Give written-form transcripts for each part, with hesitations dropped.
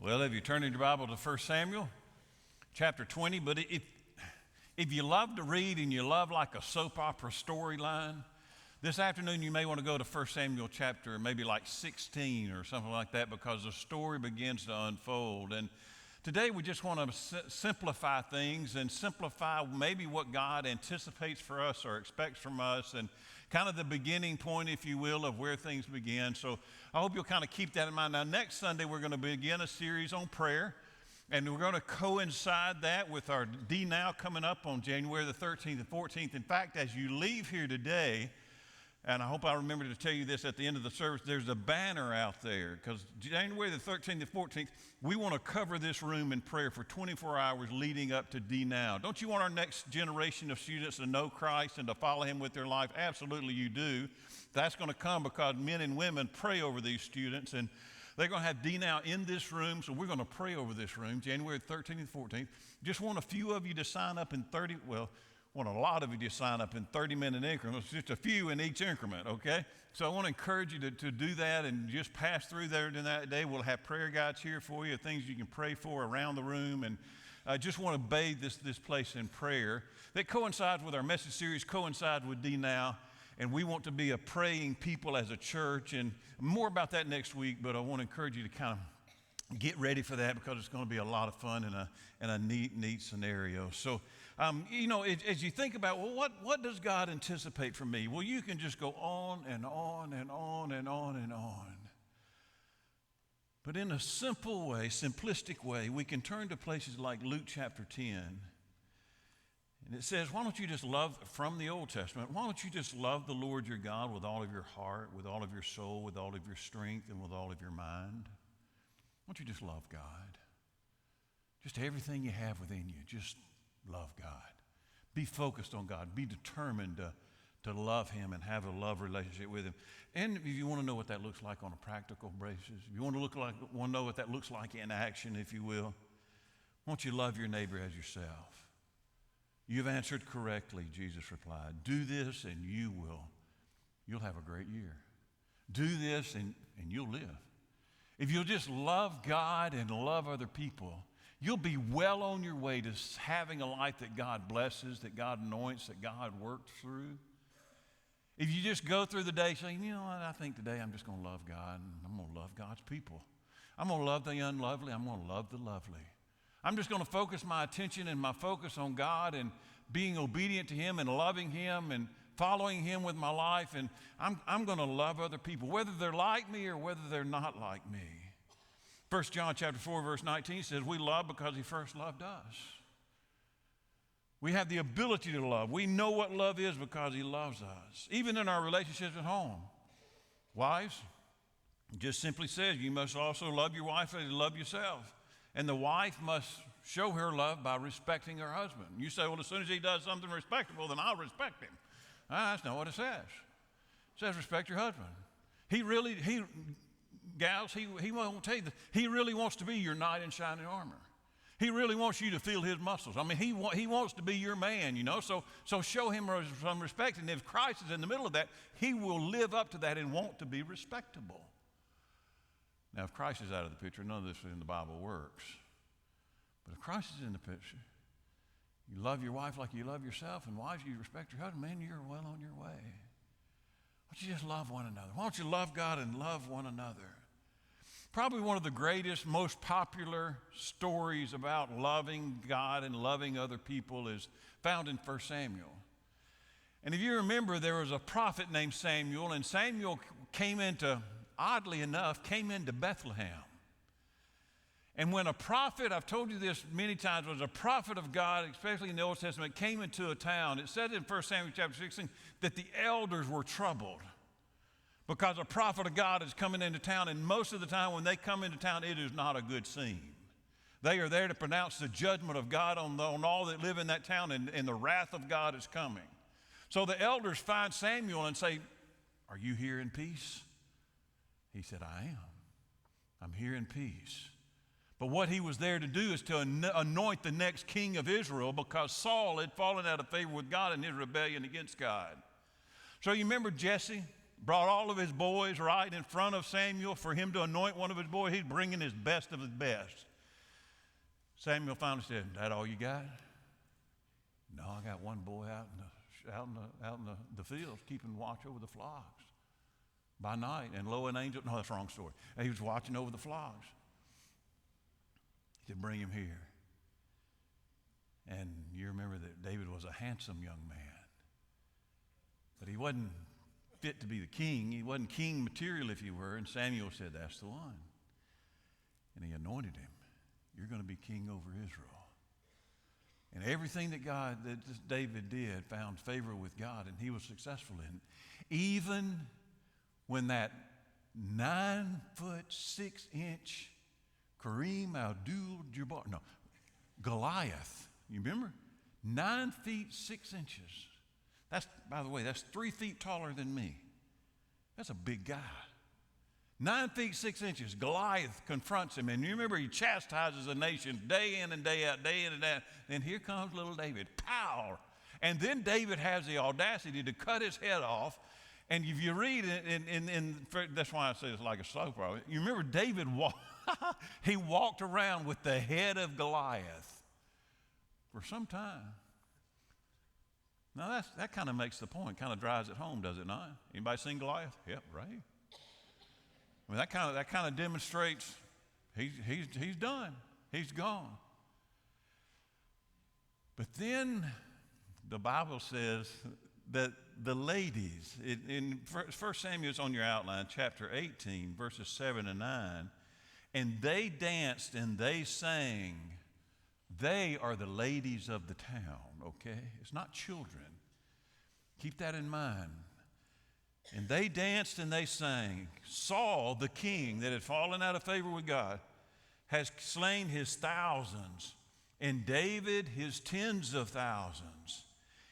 Well, if you turn in your Bible to 1 Samuel, chapter 20, but if you love to read and you love like a soap opera storyline, this afternoon you may want to go to 1 Samuel chapter maybe like 16 or something like that, because the story begins to unfold. And today we just want to simplify things and simplify maybe what God anticipates for us or expects from us, and kind of the beginning point, if you will, of where things begin. So I hope you'll kind of keep that in mind. Now, next Sunday we're going to begin a series on prayer, and we're going to coincide that with our D Now coming up on January the 13th and 14th. In fact, as you leave here today, and I hope I remember to tell you this at the end of the service, there's a banner out there, because January the 13th and 14th, we want to cover this room in prayer for 24 hours leading up to D Now. Don't you want our next generation of students to know Christ and to follow Him with their life? Absolutely you do. That's going to come because men and women pray over these students, and they're going to have D Now in this room, so we're going to pray over this room, January 13th and 14th. Just want a few of you to sign up in want a lot of you to sign up in 30-minute increments, just a few in each increment, okay? So I want to encourage you to do that and just pass through there during that day. We'll have prayer guides here for you, things you can pray for around the room, and I just want to bathe this place in prayer. That coincides with our message series, coincides with D Now, and we want to be a praying people as a church, and more about that next week, but I want to encourage you to kind of get ready for that, because it's going to be a lot of fun and a neat scenario. So, as you think about, well, what does God anticipate from me? Well, you can just go on and on and on and on and on. But in a simple way, simplistic way, we can turn to places like Luke chapter 10. And it says, why don't you just love, from the Old Testament, why don't you just love the Lord your God with all of your heart, with all of your soul, with all of your strength, and with all of your mind? Why don't you just love God? Just everything you have within you, just love God. Be focused on God. Be determined to love Him and have a love relationship with Him. And if you want to know what that looks like on a practical basis, if you want to know what that looks like in action, if you will, won't you love your neighbor as yourself? You've answered correctly, Jesus replied. Do this and you'll have a great year. Do this and you'll live. If you'll just love God and love other people, you'll be well on your way to having a life that God blesses, that God anoints, that God works through. If you just go through the day saying, you know what, I think today I'm just going to love God, and I'm going to love God's people. I'm going to love the unlovely. I'm going to love the lovely. I'm just going to focus my attention and my focus on God and being obedient to Him and loving Him and following Him with my life, and I'm going to love other people, whether they're like me or whether they're not like me. 1 John chapter 4, verse 19 says, we love because He first loved us. We have the ability to love. We know what love is because He loves us. Even in our relationships at home. Wives, it just simply says you must also love your wife as you love yourself. And the wife must show her love by respecting her husband. You say, well, as soon as he does something respectable, then I'll respect him. That's not what it says. It says respect your husband. Gals, he won't tell you that. He really wants to be your knight in shining armor. He really wants you to feel his muscles. I mean, he wants to be your man, So show him some respect. And if Christ is in the middle of that, he will live up to that and want to be respectable. Now, if Christ is out of the picture, none of this in the Bible works. But if Christ is in the picture, you love your wife like you love yourself, and wives, you respect your husband, man, you're well on your way. Why don't you just love one another? Why don't you love God and love one another? Probably one of the greatest, most popular stories about loving God and loving other people is found in 1 Samuel. And if you remember, there was a prophet named Samuel, and Samuel oddly enough, came into Bethlehem. And when a prophet, I've told you this many times, was a prophet of God, especially in the Old Testament, came into a town, it said in 1 Samuel chapter 16 that the elders were troubled because a prophet of God is coming into town, and most of the time when they come into town, it is not a good scene. They are there to pronounce the judgment of God on all that live in that town, and the wrath of God is coming. So the elders find Samuel and say, are you here in peace? He said, I am. I'm here in peace. But what he was there to do is to anoint the next king of Israel, because Saul had fallen out of favor with God in his rebellion against God. So you remember Jesse, brought all of his boys right in front of Samuel for him to anoint one of his boys. He's bringing his best of his best. Samuel finally said, "That all you got?" "No, I got one boy out in the fields keeping watch over the flocks by night. And lo, an angel." No, that's the wrong story. He was watching over the flocks. He said, "Bring him here." And you remember that David was a handsome young man. But he wasn't fit to be the king. He wasn't king material, if you were. And Samuel said, "That's the one." And he anointed him. "You're going to be king over Israel." And everything that David did found favor with God, and he was successful in it. Even when that 9'6" Kareem Abdul-Jabbar, no, Goliath, you remember? 9 feet 6 inches. That's, by the way, that's 3 feet taller than me. That's a big guy. 9 feet 6 inches. Goliath confronts him, and you remember he chastises the nation day in and day out, day in and day out. And here comes little David. Pow! And then David has the audacity to cut his head off. And if you read it, that's why I say it's like a soap opera. You remember David he walked around with the head of Goliath for some time. Now that kind of makes the point, kind of drives it home, does it not? Anybody seen Goliath? Yep, right. I mean, that kind of demonstrates he's done. He's gone. But then the Bible says that the ladies, in 1 Samuel, it's on your outline, chapter 18, verses 7 and 9, and they danced and they sang. They are the ladies of the town, okay? It's not children. Keep that in mind. And they danced and they sang. Saul, the king that had fallen out of favor with God, has slain his thousands, and David his tens of thousands.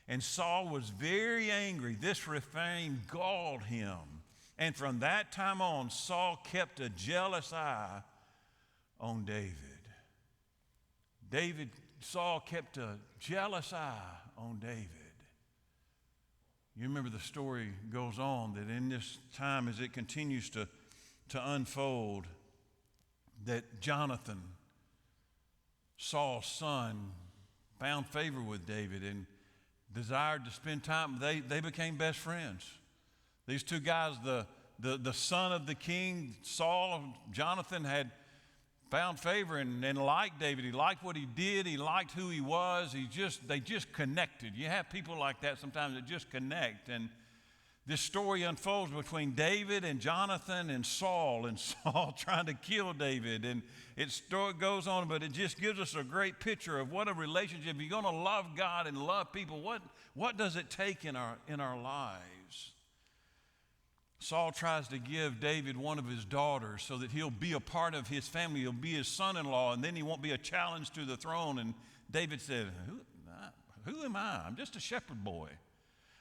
And Saul was very angry. This refrain galled him. And from that time on, Saul kept a jealous eye on David. Saul kept a jealous eye on David. You remember the story goes on that in this time as it continues to unfold, that Jonathan, Saul's son, found favor with David and desired to spend time. They became best friends. These two guys, the son of the king, Saul, Jonathan, had found favor and liked David. He liked what he did. He liked who he was. They just connected. You have people like that sometimes that just connect. And this story unfolds between David and Jonathan and Saul trying to kill David. And it goes on, but it just gives us a great picture of what a relationship. If you're going to love God and love people, what does it take in our lives? Saul tries to give David one of his daughters so that he'll be a part of his family. He'll be his son-in-law, and then he won't be a challenge to the throne. And David said, who am I? I'm just a shepherd boy.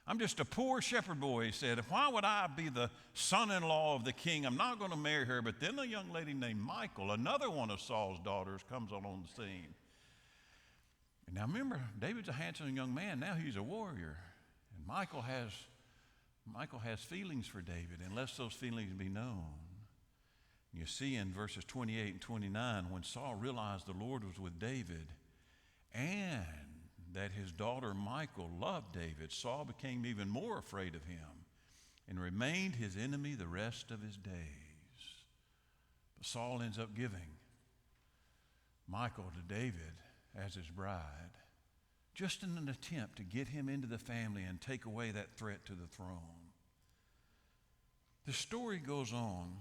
I'm just a poor shepherd boy, he said. Why would I be the son-in-law of the king? I'm not going to marry her. But then a young lady named Michal, another one of Saul's daughters, comes on the scene. And now remember, David's a handsome young man. Now he's a warrior. And Michal has feelings for David, and lest those feelings be known. You see in verses 28 and 29, when Saul realized the Lord was with David and that his daughter Michal loved David, Saul became even more afraid of him and remained his enemy the rest of his days. But Saul ends up giving Michal to David as his bride, just in an attempt to get him into the family and take away that threat to the throne. The story goes on,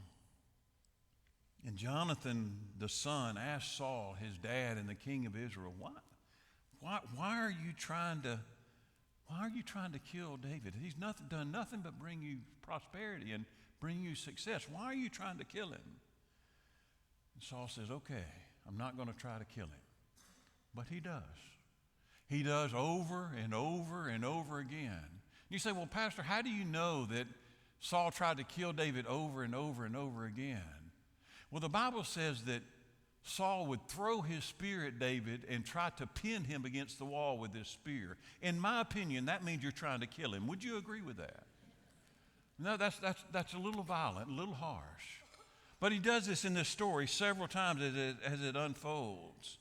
and Jonathan, the son, asked Saul, his dad and the king of Israel, why are you trying to kill David? He's done nothing but bring you prosperity and bring you success. Why are you trying to kill him? And Saul says, okay, I'm not going to try to kill him. But he does. He does over and over and over again. You say, well, Pastor, how do you know that Saul tried to kill David over and over and over again? Well, the Bible says that Saul would throw his spear at David and try to pin him against the wall with his spear. In my opinion, that means you're trying to kill him. Would you agree with that? No, that's a little violent, a little harsh. But he does this in this story several times as it unfolds.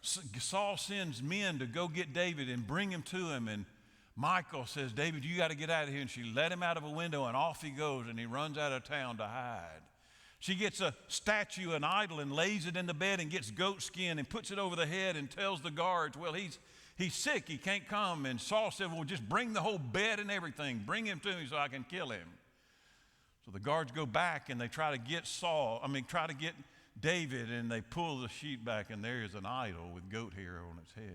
Saul sends men to go get David and bring him to him, and Michal says, David, you got to get out of here. And she let him out of a window, and off he goes, and he runs out of town to hide. She gets a statue, an idol, and lays it in the bed and gets goat skin and puts it over the head and tells the guards, well, he's sick, he can't come. And Saul said, well, just bring the whole bed and everything. Bring him to me so I can kill him. So the guards go back and they try to get David, and they pull the sheet back, and there is an idol with goat hair on its head.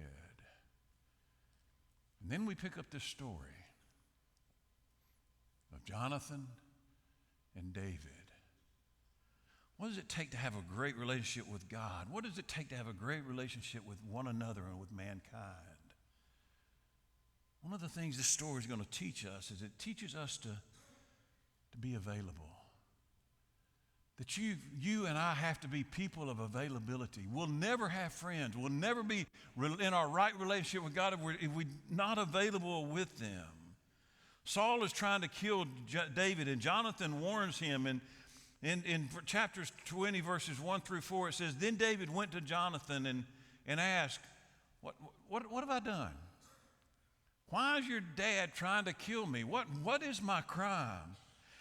And then we pick up this story of Jonathan and David. What does it take to have a great relationship with God? What does it take to have a great relationship with one another and with mankind? One of the things this story is going to teach us is it teaches us to be available. That you and I have to be people of availability. We'll never have friends. We'll never be in our right relationship with God if we're not available with them. Saul is trying to kill David, and Jonathan warns him. And in chapters 20, verses 1 through 4, it says, then David went to Jonathan and asked, what have I done? Why is your dad trying to kill me? What is my crime?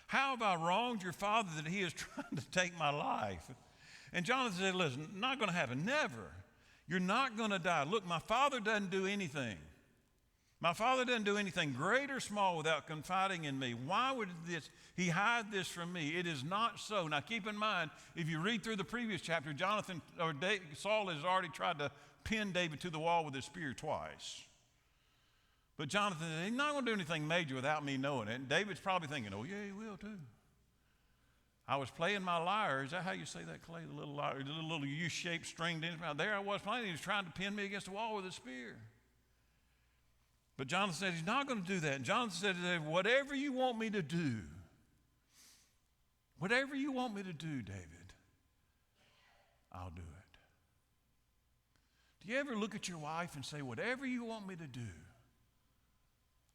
How have I wronged your father that he is trying to take my life? And Jonathan said, listen, not going to happen, never. You're not going to die. Look, my father doesn't do anything. My father doesn't do anything great or small without confiding in me. Why would he hide this from me? It is not so. Now keep in mind, if you read through the previous chapter, Saul has already tried to pin David to the wall with his spear twice. But Jonathan said, he's not going to do anything major without me knowing it. And David's probably thinking, oh, yeah, he will too. I was playing my lyre. Is that how you say that, Clay? The little lyre, the little U-shaped stringed instrument. There I was playing. He was trying to pin me against the wall with a spear. But Jonathan said, he's not going to do that. And Jonathan said, whatever you want me to do, David, I'll do it. Do you ever look at your wife and say, whatever you want me to do,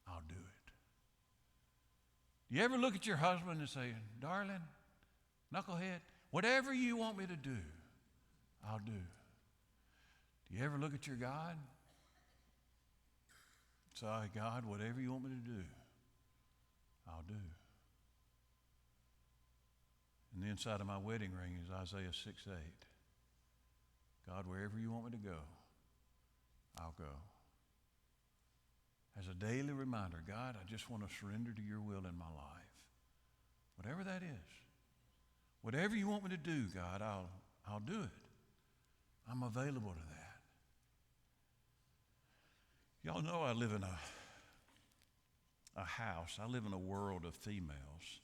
I'll do it? Do you ever look at your husband and say, darling, knucklehead, whatever you want me to do, I'll do. Do you ever look at your God? Say, God, whatever you want me to do, I'll do. And the inside of my wedding ring is Isaiah 6:8. God, wherever you want me to go, I'll go. As a daily reminder, God, I just want to surrender to your will in my life. Whatever that is. Whatever you want me to do, God, I'll do it. I'm available to that. Y'all know I live in a house. I live in a world of females.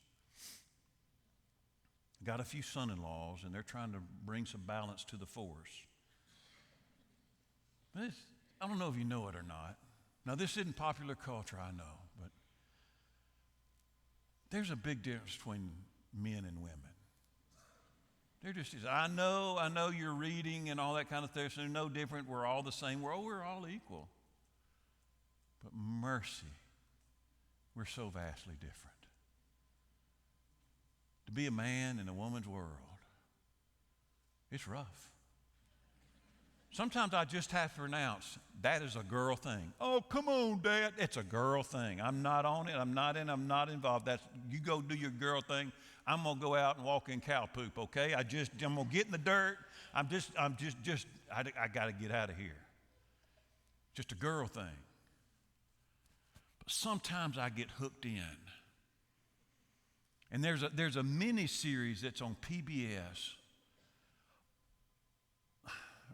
Got a few son-in-laws, and they're trying to bring some balance to the force. But I don't know if you know it or not. Now, this isn't popular culture, I know, but there's a big difference between men and women. There just is. I know you're reading and all that kind of thing, so they're no different. We're all the same. We're all equal. But mercy, we're so vastly different. To be a man in a woman's world, it's rough. Sometimes I just have to pronounce, that is a girl thing. Oh, come on, Dad. It's a girl thing. I'm not on it. I'm not involved. You go do your girl thing. I'm going to go out and walk in cow poop, okay? I'm going to get in the dirt. I got to get out of here. Just a girl thing. But sometimes I get hooked in. And there's a mini series that's on PBS.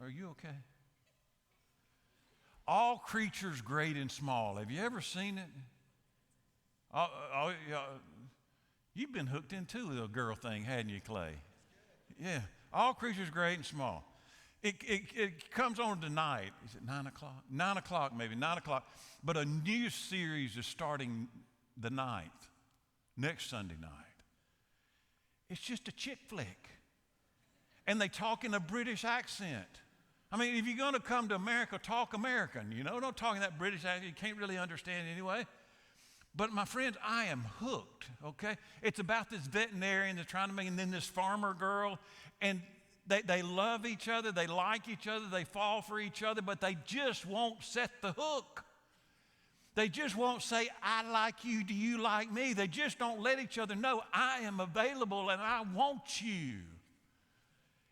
Are you okay? All Creatures Great and Small. Have you ever seen it? You've been hooked into the girl thing, hadn't you, Clay? Yeah. All Creatures Great and Small. It comes on tonight. Is it 9 o'clock? 9 o'clock, maybe, 9 o'clock. But a new series is starting the 9th, next Sunday night. It's just a chick flick. And they talk in a British accent. I mean, if you're going to come to America, talk American, Don't talk in that British accent. You can't really understand anyway. But my friends, I am hooked, okay? It's about this veterinarian that's trying to make, and then this farmer girl, and they love each other, they like each other, they fall for each other, but they just won't set the hook. They just won't say, I like you, do you like me? They just don't let each other know, I am available and I want you.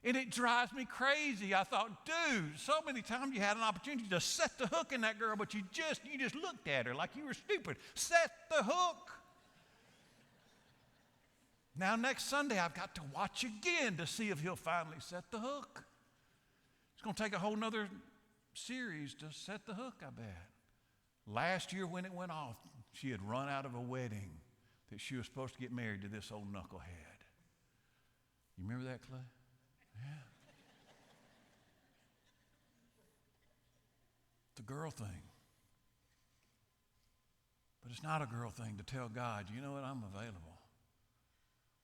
And it drives me crazy. I thought, dude, so many times you had an opportunity to set the hook in that girl, but you just looked at her like you were stupid. Set the hook. Now next Sunday, I've got to watch again to see if he'll finally set the hook. It's going to take a whole nother series to set the hook, I bet. Last year when it went off, she had run out of a wedding that she was supposed to get married to this old knucklehead. You remember that, Clay? Yeah. It's a girl thing. But it's not a girl thing to tell God, you know what, I'm available.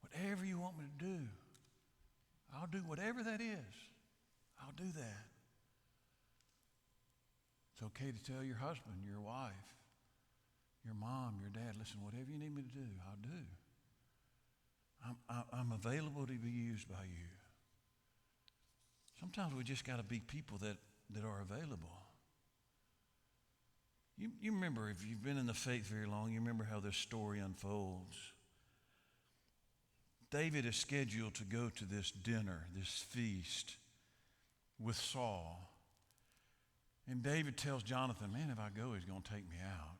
Whatever you want me to do, I'll do whatever that is. I'll do that. It's okay to tell your husband, your wife, your mom, your dad, listen, whatever you need me to do, I'll do. I'm available to be used by you. Sometimes we just got to be people that are available. You remember, if you've been in the faith very long, you remember how this story unfolds. David is scheduled to go to this dinner, this feast with Saul. And David tells Jonathan, man, if I go, he's going to take me out.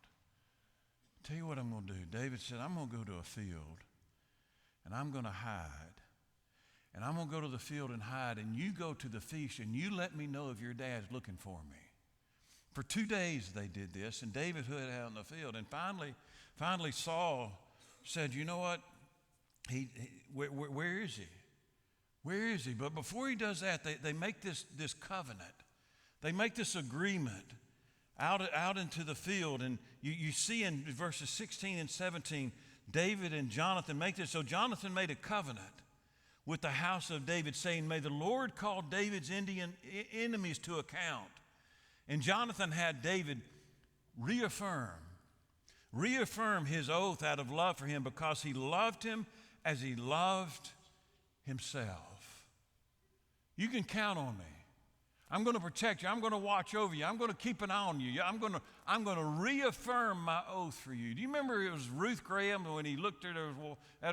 Tell you what I'm going to do. David said, I'm going to go to a field, and I'm going to hide. And I'm going to go to the field and hide, and you go to the feast, and you let me know if your dad's looking for me. For 2 days they did this, and David hid out in the field. And finally Saul said, you know what? Where is he? Where is he? But before he does that, they make this covenant. They make this agreement out into the field. And you see in verses 16 and 17, David and Jonathan make this. So Jonathan made a covenant with the house of David, saying, may the Lord call David's enemies to account. And Jonathan had David reaffirm his oath out of love for him, because he loved him as he loved himself. You can count on me. I'm going to protect you. I'm going to watch over you. I'm going to keep an eye on you. I'm going to reaffirm my oath for you. Do you remember it was Ruth Graham when he looked at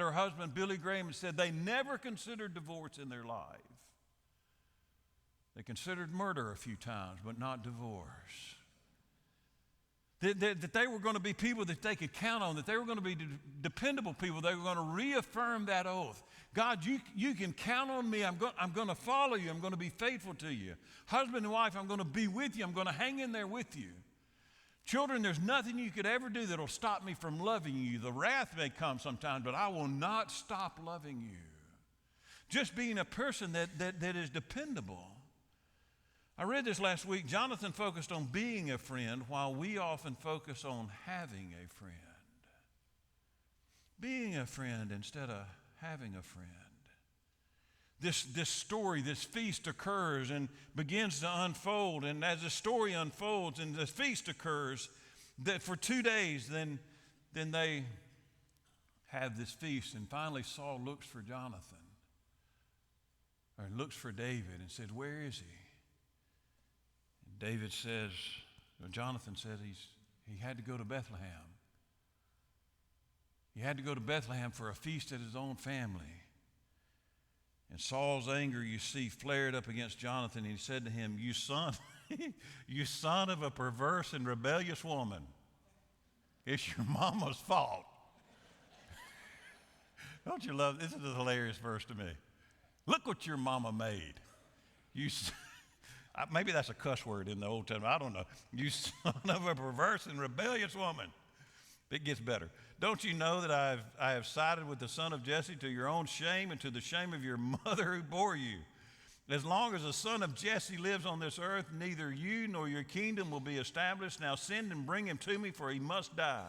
her husband, Billy Graham, and said they never considered divorce in their life. They considered murder a few times, but not divorce. That they were going to be people that they could count on, that they were going to be dependable people. They were going to reaffirm that oath. God, you can count on me. I'm going to follow you. I'm going to be faithful to you. Husband and wife, I'm going to be with you. I'm going to hang in there with you. Children, there's nothing you could ever do that will stop me from loving you. The wrath may come sometimes, but I will not stop loving you. Just being a person that is dependable. I read this last week. Jonathan focused on being a friend while we often focus on having a friend. Being a friend instead of having a friend. This story, this feast occurs and begins to unfold. And as the story unfolds and the feast occurs, that for 2 days, then they have this feast. And finally Saul looks for Jonathan, or looks for David, and said, where is he? David says, or Jonathan said he had to go to Bethlehem. He had to go to Bethlehem for a feast at his own family. And Saul's anger, you see, flared up against Jonathan. And he said to him, you son of a perverse and rebellious woman, it's your mama's fault. Don't you love, this is a hilarious verse to me. Look what your mama made. Maybe that's a cuss word in the Old Testament. I don't know. You son of a perverse and rebellious woman. It gets better. Don't you know that I have sided with the son of Jesse to your own shame and to the shame of your mother who bore you? As long as the son of Jesse lives on this earth, neither you nor your kingdom will be established. Now send and bring him to me, for he must die.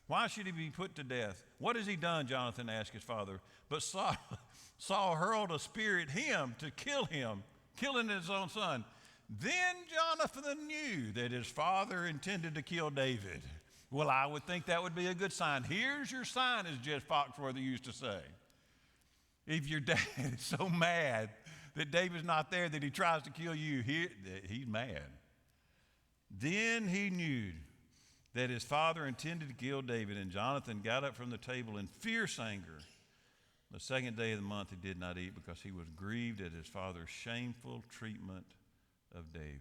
Why should he be put to death? What has he done? Jonathan asked his father. But Saul hurled a spear at him to kill him, killing his own son. Then Jonathan knew that his father intended to kill David. Well, I would think that would be a good sign. Here's your sign, as Jeff Foxworthy used to say. If your dad is so mad that David's not there that he tries to kill you, he's mad. Then he knew that his father intended to kill David, and Jonathan got up from the table in fierce anger. The second day of the month he did not eat because he was grieved at his father's shameful treatment of David.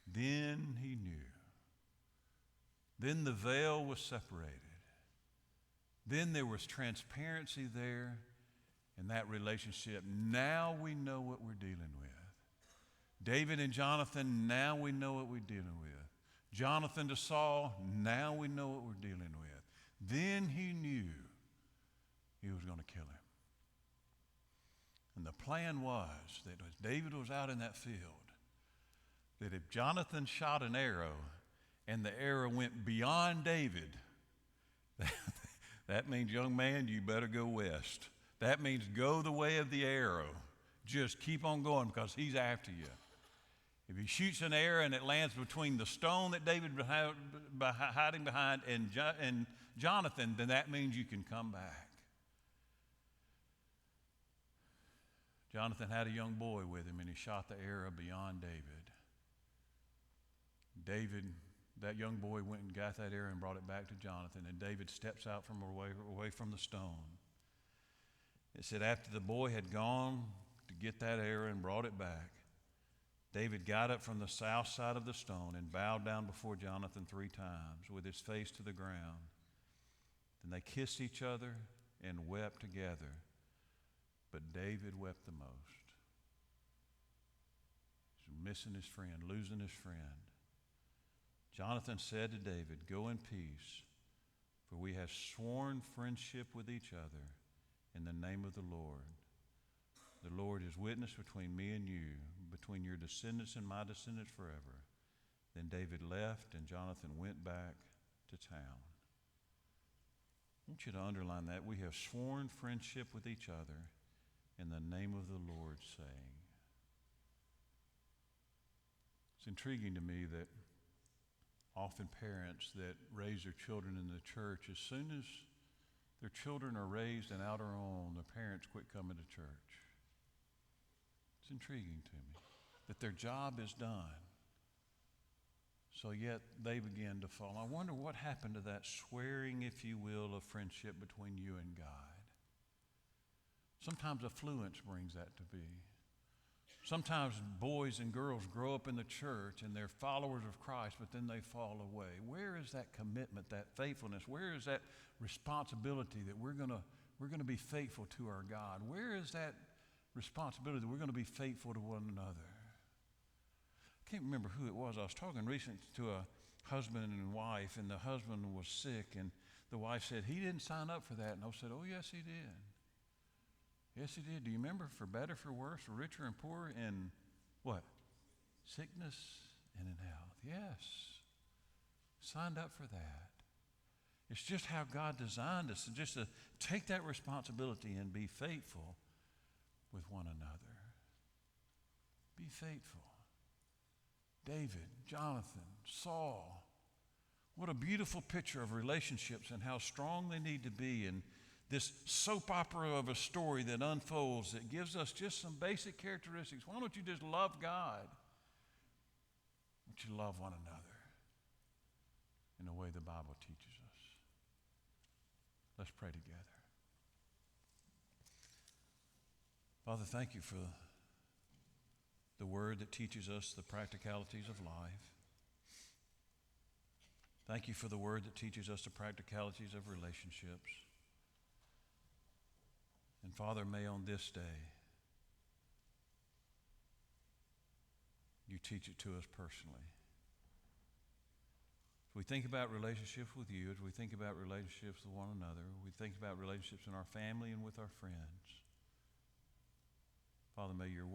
Then he knew. Then the veil was separated. Then there was transparency there in that relationship. Now we know what we're dealing with. David and Jonathan, now we know what we're dealing with. Jonathan to Saul, now we know what we're dealing with. Then he knew he was going to kill him. And the plan was that as David was out in that field, that if Jonathan shot an arrow and the arrow went beyond David, that means, young man, you better go west. That means go the way of the arrow. Just keep on going because he's after you. If he shoots an arrow and it lands between the stone that David was hiding behind and Jonathan, then that means you can come back. Jonathan had a young boy with him, and he shot the arrow beyond David. That young boy went and got that arrow and brought it back to Jonathan, and David steps out from away from the stone. It said after the boy had gone to get that arrow and brought it back, David got up from the south side of the stone and bowed down before Jonathan 3 times with his face to the ground. Then they kissed each other and wept together, but David wept the most. He's missing his friend, losing his friend. Jonathan said to David, "Go in peace, for we have sworn friendship with each other in the name of the Lord. The Lord is witness between me and you, between your descendants and my descendants forever." Then David left, and Jonathan went back to town. I want you to underline that. We have sworn friendship with each other in the name of the Lord, saying. It's intriguing to me that often parents that raise their children in the church, as soon as their children are raised and out on their own, the parents quit coming to church. It's intriguing to me that their job is done, so yet they begin to fall. I wonder what happened to that swearing, if you will, of friendship between you and God. Sometimes affluence brings that to be. Sometimes boys and girls grow up in the church and they're followers of Christ, but then they fall away. Where is that commitment, that faithfulness? Where is that responsibility that we're going to be faithful to our God? Where is that responsibility that we're going to be faithful to one another? I can't remember who it was. I was talking recently to a husband and wife, and the husband was sick, and the wife said, "He didn't sign up for that." And I said, "Oh, yes, he did. Yes, he did. Do you remember for better, for worse, for richer and poorer, in what? Sickness and in health." Yes. Signed up for that. It's just how God designed us, just to take that responsibility and be faithful with one another. Be faithful. David, Jonathan, Saul. What a beautiful picture of relationships and how strong they need to be, and this soap opera of a story that unfolds that gives us just some basic characteristics. Why don't you just love God? Why don't you love one another in the way the Bible teaches us? Let's pray together. Father, thank you for the word that teaches us the practicalities of life. Thank you for the word that teaches us the practicalities of relationships. And Father, may on this day, you teach it to us personally. As we think about relationships with you, as we think about relationships with one another, we think about relationships in our family and with our friends. Father, may your word